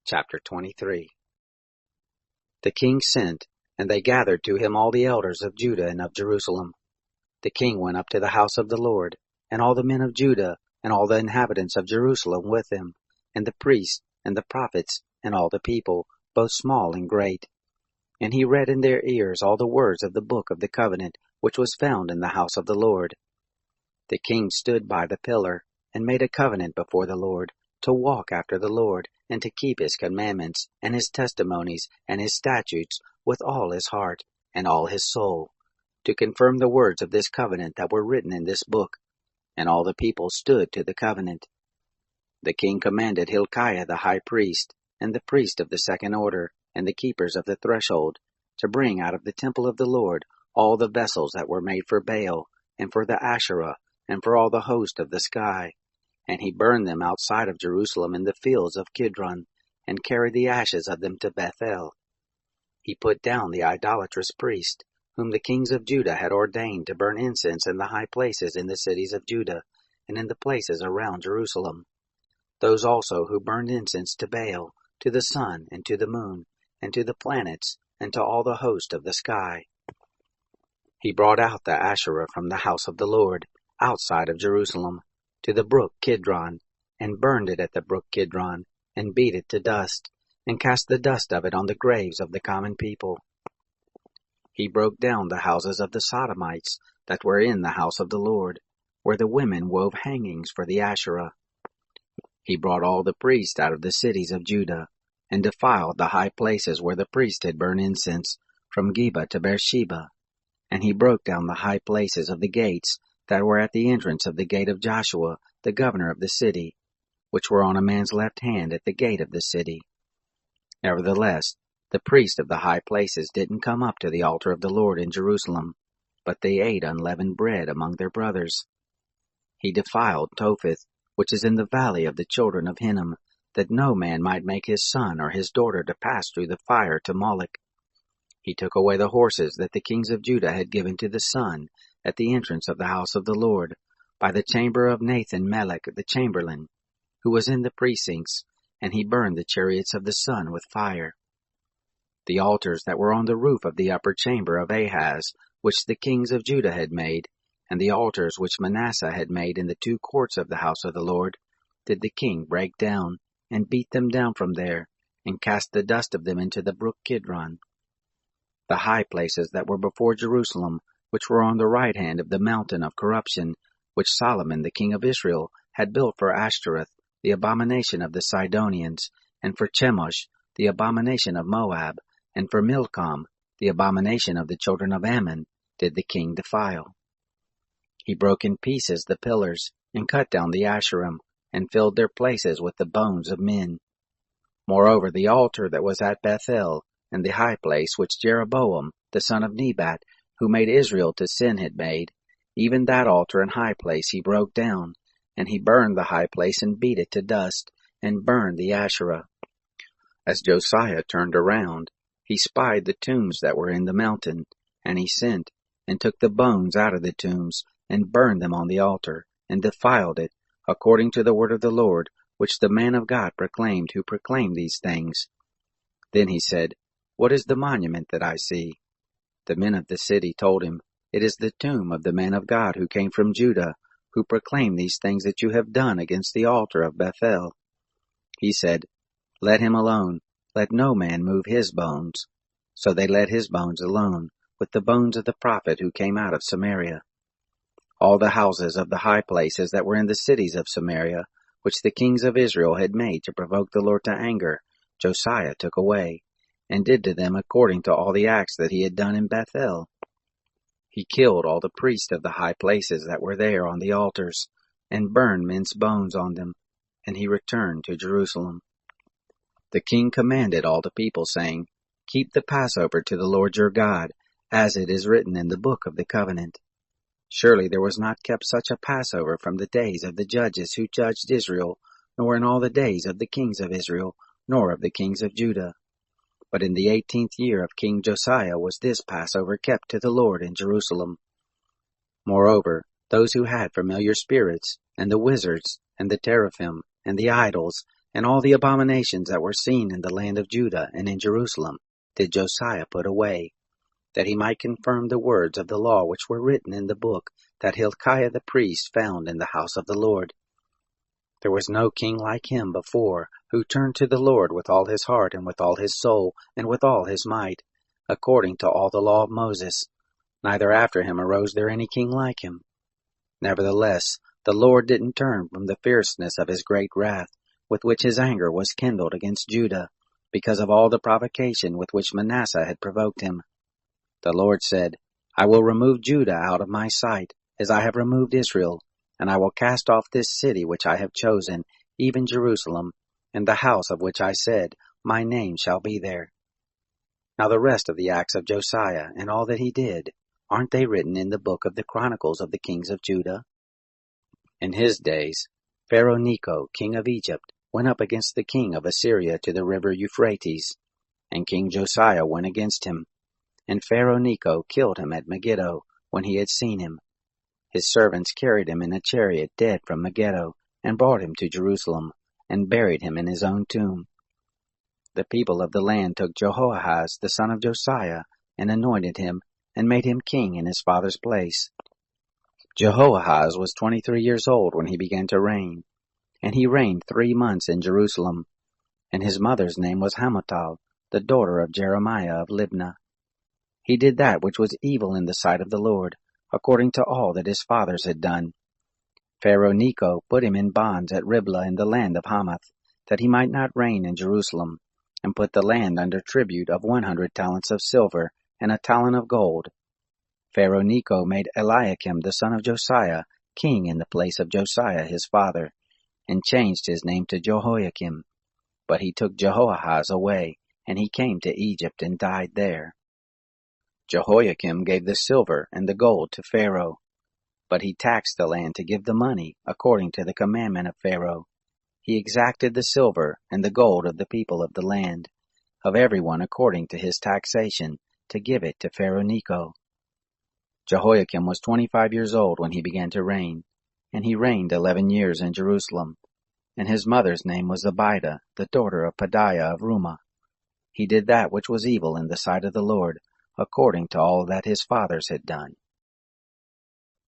Chapter 23. The king sent, and they gathered to him all the elders of Judah and of Jerusalem. The king went up to the house of the Lord, and all the men of Judah, and all the inhabitants of Jerusalem with him, and the priests, and the prophets, and all the people, both small and great. And he read in their ears all the words of the book of the covenant, which was found in the house of the Lord. The king stood by the pillar, and made a covenant before the Lord, to walk after the Lord, and to keep his commandments, and his testimonies, and his statutes, with all his heart, and all his soul, to confirm the words of this covenant that were written in this book. And all the people stood to the covenant. The king commanded Hilkiah the high priest, and the priest of the second order, and the keepers of the threshold, to bring out of the temple of the Lord all the vessels that were made for Baal, and for the Asherah, and for all the host of the sky. And he burned them outside of Jerusalem in the fields of Kidron, and carried the ashes of them to Bethel. He put down the idolatrous priest, whom the kings of Judah had ordained to burn incense in the high places in the cities of Judah, and in the places around Jerusalem. Those also who burned incense to Baal, to the sun, and to the moon, and to the planets, and to all the host of the sky. He brought out the Asherah from the house of the Lord, outside of Jerusalem, to the brook Kidron, and burned it at the brook Kidron, and beat it to dust, and cast the dust of it on the graves of the common people. He broke down the houses of the Sodomites that were in the house of the Lord, where the women wove hangings for the Asherah. He brought all the priests out of the cities of Judah, and defiled the high places where the priests had burned incense, from Geba to Beersheba. And he broke down the high places of the gates that were at the entrance of the gate of Joshua, the governor of the city, which were on a man's left hand at the gate of the city. Nevertheless, the priests of the high places didn't come up to the altar of the Lord in Jerusalem, but they ate unleavened bread among their brothers. He defiled Topheth, which is in the valley of the children of Hinnom, that no man might make his son or his daughter to pass through the fire to Moloch. He took away the horses that the kings of Judah had given to the sun at the entrance of the house of the Lord, by the chamber of Nathan-Melech the chamberlain, who was in the precincts, and he burned the chariots of the sun with fire. The altars that were on the roof of the upper chamber of Ahaz, which the kings of Judah had made, and the altars which Manasseh had made in the two courts of the house of the Lord, did the king break down, and beat them down from there, and cast the dust of them into the brook Kidron. The high places that were before Jerusalem, which were on the right hand of the mountain of corruption, which Solomon the king of Israel had built for Ashtoreth, the abomination of the Sidonians, and for Chemosh, the abomination of Moab, and for Milcom, the abomination of the children of Ammon, did the king defile. He broke in pieces the pillars, and cut down the Asherim, and filled their places with the bones of men. Moreover, the altar that was at Bethel, and the high place which Jeroboam, the son of Nebat, who made Israel to sin, had made, even that altar and high place he broke down, and he burned the high place and beat it to dust, and burned the Asherah. As Josiah turned around, he spied the tombs that were in the mountain, and he sent, and took the bones out of the tombs, and burned them on the altar, and defiled it, according to the word of the Lord, which the man of God proclaimed, who proclaimed these things. Then he said, "What is the monument that I see?" The men of the city told him, "It is the tomb of the man of God who came from Judah, who proclaimed these things that you have done against the altar of Bethel." He said, "Let him alone, let no man move his bones." So they let his bones alone, with the bones of the prophet who came out of Samaria. All the houses of the high places that were in the cities of Samaria, which the kings of Israel had made to provoke the Lord to anger, Josiah took away, and did to them according to all the acts that he had done in Bethel. He killed all the priests of the high places that were there on the altars, and burned men's bones on them, and he returned to Jerusalem. The king commanded all the people, saying, "Keep the Passover to the Lord your God, as it is written in the book of the covenant." Surely there was not kept such a Passover from the days of the judges who judged Israel, nor in all the days of the kings of Israel, nor of the kings of Judah. But in the 18th year of King Josiah was this Passover kept to the Lord in Jerusalem. Moreover, those who had familiar spirits, and the wizards, and the teraphim, and the idols, And all the abominations that were seen in the land of Judah and in Jerusalem did Josiah put away, that he might confirm the words of the law which were written in the book that Hilkiah the priest found in the house of the Lord. There was no king like him before, who turned to the Lord with all his heart and with all his soul and with all his might, according to all the law of Moses. Neither after him arose there any king like him. Nevertheless, the Lord didn't turn from the fierceness of his great wrath, with which his anger was kindled against Judah, because of all the provocation with which Manasseh had provoked him. The Lord said, I will remove Judah out of my sight, as I have removed Israel, and I will cast off this city which I have chosen, even Jerusalem, and the house of which I said, My name shall be there. Now the rest of the acts of Josiah, and all that he did, aren't they written in the book of the Chronicles of the kings of Judah? In his days, Pharaoh Necho, king of Egypt, went up against the king of Assyria to the river Euphrates, and King Josiah went against him. And Pharaoh Necho killed him at Megiddo when he had seen him. His servants carried him in a chariot dead from Megiddo, and brought him to Jerusalem, and buried him in his own tomb. The people of the land took Jehoahaz the son of Josiah, and anointed him, and made him king in his father's place. Jehoahaz was 23 years old when he began to reign, and he reigned 3 months in Jerusalem. And his mother's name was Hamutal, the daughter of Jeremiah of Libnah. He did that which was evil in the sight of the Lord, according to all that his fathers had done. Pharaoh Necho put him in bonds at Riblah in the land of Hamath, that he might not reign in Jerusalem, and put the land under tribute of 100 talents of silver and a talent of gold. Pharaoh Necho made Eliakim the son of Josiah king in the place of Josiah his father, and changed his name to Jehoiakim. But he took Jehoahaz away, and he came to Egypt and died there. Jehoiakim gave the silver and the gold to Pharaoh, but he taxed the land to give the money according to the commandment of Pharaoh. He exacted the silver and the gold of the people of the land, of everyone according to his taxation, to give it to Pharaoh Necho. Jehoiakim was 25 years old when he began to reign, and he reigned 11 years in Jerusalem. And his mother's name was Abidah, the daughter of Pedaiah of Rumah. He did that which was evil in the sight of the Lord, according to all that his fathers had done.